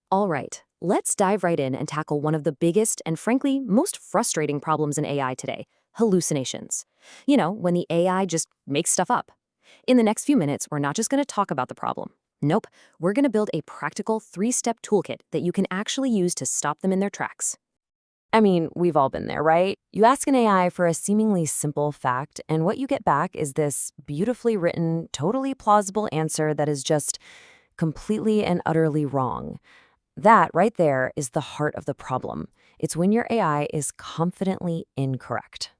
All right, let's dive right in and tackle one of the biggest and frankly most frustrating problems in AI today: hallucinations. When the AI just makes stuff up. In the next few minutes, we're not just going to talk about the problem. Nope, we're going to build a practical 3-step toolkit that you can actually use to stop them in their tracks. I mean, we've all been there, right? You ask an AI for a seemingly simple fact, and what you get back is this beautifully written, totally plausible answer that is just completely and utterly wrong. That right there is the heart of the problem. It's when your AI is confidently incorrect.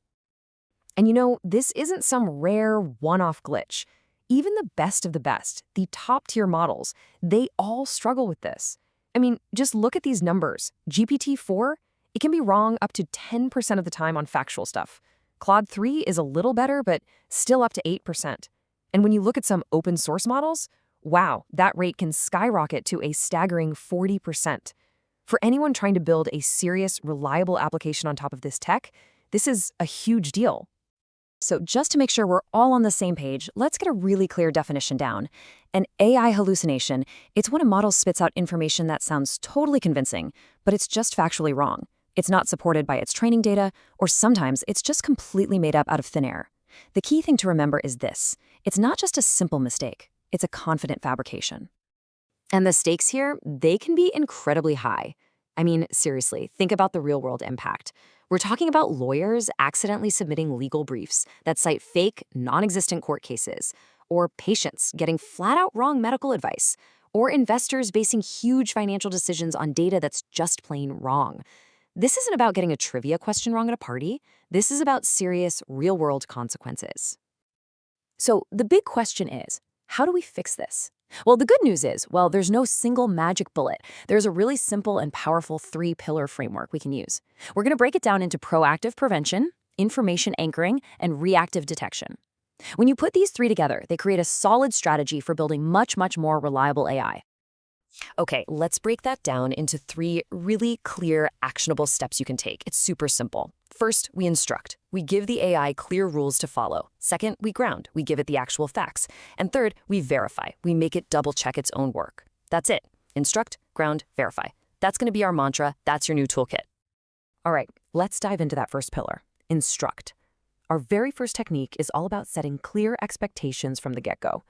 And this isn't some rare one-off glitch. Even the best of the best, the top-tier models, they all struggle with this. I mean, just look at these numbers. GPT-4, it can be wrong up to 10% of the time on factual stuff. Claude 3 is a little better, but still up to 8%. And when you look at some open source models, wow, that rate can skyrocket to a staggering 40%. For anyone trying to build a serious, reliable application on top of this tech, this is a huge deal. So just to make sure we're all on the same page, let's get a really clear definition down. An AI hallucination, it's when a model spits out information that sounds totally convincing, but it's just factually wrong. It's not supported by its training data, or sometimes it's just completely made up out of thin air. The key thing to remember is this: it's not just a simple mistake, it's a confident fabrication. And the stakes here, they can be incredibly high. I mean, seriously, think about the real-world impact. We're talking about lawyers accidentally submitting legal briefs that cite fake, non-existent court cases, or patients getting flat-out wrong medical advice, or investors basing huge financial decisions on data that's just plain wrong. This isn't about getting a trivia question wrong at a party. This is about serious, real-world consequences. So the big question is, how do we fix this? Well, the good news is, there's no single magic bullet. There's a really simple and powerful 3-pillar framework we can use. We're going to break it down into proactive prevention, information anchoring, and reactive detection. When you put these 3 together, they create a solid strategy for building much, much more reliable AI. Okay, let's break that down into 3 really clear, actionable steps you can take. It's super simple. First, we instruct. We give the AI clear rules to follow. Second, we ground. We give it the actual facts. And third, we verify. We make it double-check its own work. That's it. Instruct, ground, verify. That's going to be our mantra. That's your new toolkit. All right, let's dive into that first pillar: instruct. Our very first technique is all about setting clear expectations from the get-go.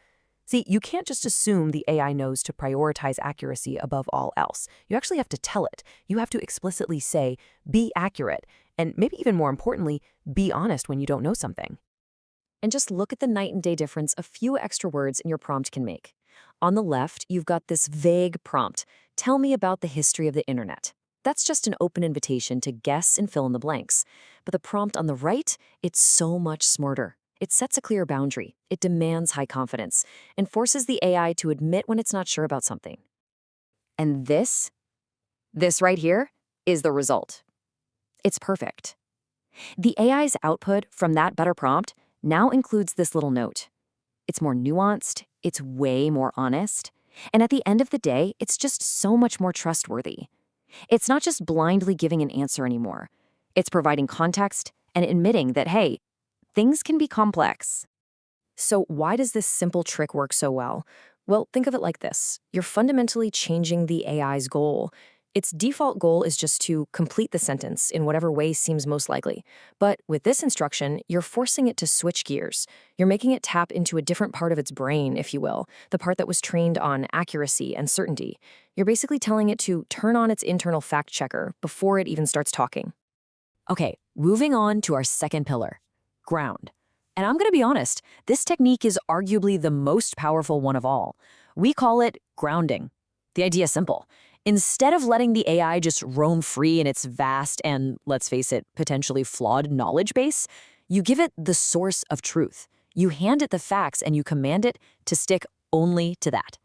See, you can't just assume the AI knows to prioritize accuracy above all else. You actually have to tell it. You have to explicitly say, be accurate, and maybe even more importantly, be honest when you don't know something. And just look at the night and day difference a few extra words in your prompt can make. On the left, you've got this vague prompt: tell me about the history of the internet. That's just an open invitation to guess and fill in the blanks. But the prompt on the right, it's so much smarter. It sets a clear boundary, it demands high confidence, and forces the AI to admit when it's not sure about something. And this right here, is the result. It's perfect. The AI's output from that better prompt now includes this little note. It's more nuanced, it's way more honest, and at the end of the day, it's just so much more trustworthy. It's not just blindly giving an answer anymore. It's providing context and admitting that, hey, things can be complex. So why does this simple trick work so well? Well, think of it like this. You're fundamentally changing the AI's goal. Its default goal is just to complete the sentence in whatever way seems most likely. But with this instruction, you're forcing it to switch gears. You're making it tap into a different part of its brain, if you will, the part that was trained on accuracy and certainty. You're basically telling it to turn on its internal fact checker before it even starts talking. Okay, moving on to our second pillar: ground. And I'm going to be honest, this technique is arguably the most powerful one of all. We call it grounding. The idea is simple. Instead of letting the AI just roam free in its vast and, let's face it, potentially flawed knowledge base, you give it the source of truth. You hand it the facts and you command it to stick only to that.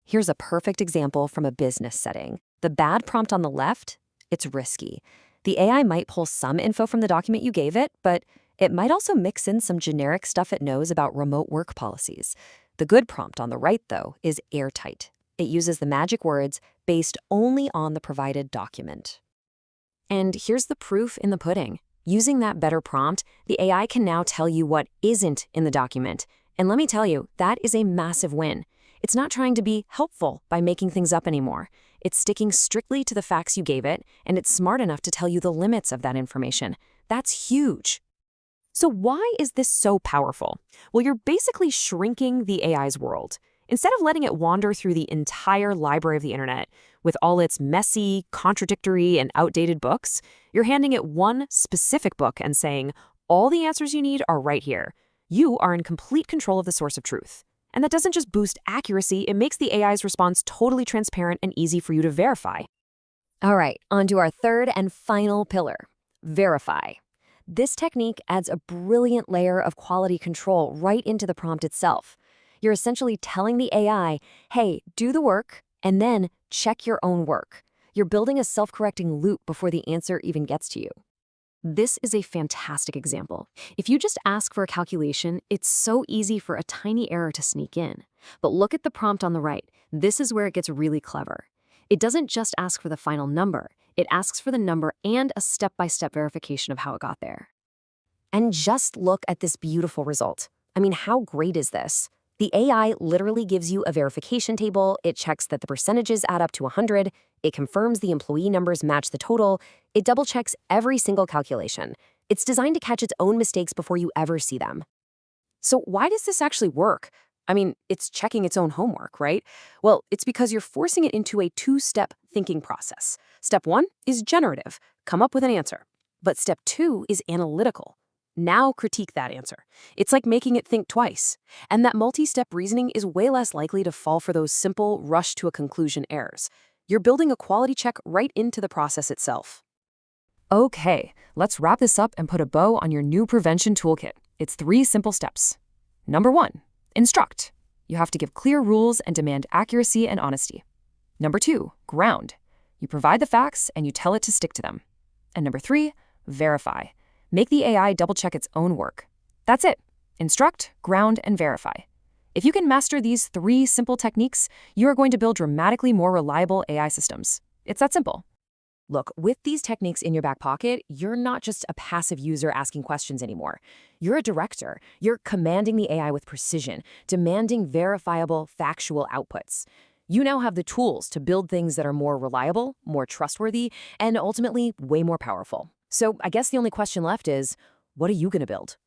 Here's a perfect example from a business setting. The bad prompt on the left, it's risky. The AI might pull some info from the document you gave it, but it might also mix in some generic stuff it knows about remote work policies. The good prompt on the right, though, is airtight. It uses the magic words based only on the provided document. And here's the proof in the pudding. Using that better prompt, the AI can now tell you what isn't in the document. And let me tell you, that is a massive win. It's not trying to be helpful by making things up anymore. It's sticking strictly to the facts you gave it, and it's smart enough to tell you the limits of that information. That's huge. So why is this so powerful? Well, you're basically shrinking the AI's world. Instead of letting it wander through the entire library of the internet with all its messy, contradictory, and outdated books, you're handing it one specific book and saying, all the answers you need are right here. You are in complete control of the source of truth. And that doesn't just boost accuracy, it makes the AI's response totally transparent and easy for you to verify. All right, on to our third and final pillar, verify. This technique adds a brilliant layer of quality control right into the prompt itself. You're essentially telling the AI, hey, do the work, and then check your own work. You're building a self-correcting loop before the answer even gets to you. This is a fantastic example. If you just ask for a calculation, it's so easy for a tiny error to sneak in. But look at the prompt on the right. This is where it gets really clever. It doesn't just ask for the final number. It asks for the number and a step-by-step verification of how it got there. And just look at this beautiful result. I mean, how great is this? The AI literally gives you a verification table, it checks that the percentages add up to 100, it confirms the employee numbers match the total, it double-checks every single calculation. It's designed to catch its own mistakes before you ever see them. So why does this actually work? I mean, it's checking its own homework, right? Well, it's because you're forcing it into a two-step thinking process. Step 1 is generative, come up with an answer. But step 2 is analytical. Now critique that answer. It's like making it think twice. And that multi-step reasoning is way less likely to fall for those simple rush-to-a-conclusion errors. You're building a quality check right into the process itself. Okay, let's wrap this up and put a bow on your new prevention toolkit. It's 3 simple steps. Number 1, instruct. You have to give clear rules and demand accuracy and honesty. Number 2, ground. You provide the facts and you tell it to stick to them. And number 3, verify. Make the AI double-check its own work. That's it. Instruct, ground, and verify. If you can master these 3 simple techniques, you are going to build dramatically more reliable AI systems. It's that simple. Look, with these techniques in your back pocket, you're not just a passive user asking questions anymore. You're a director. You're commanding the AI with precision, demanding verifiable, factual outputs. You now have the tools to build things that are more reliable, more trustworthy, and ultimately way more powerful. So I guess the only question left is, what are you going to build?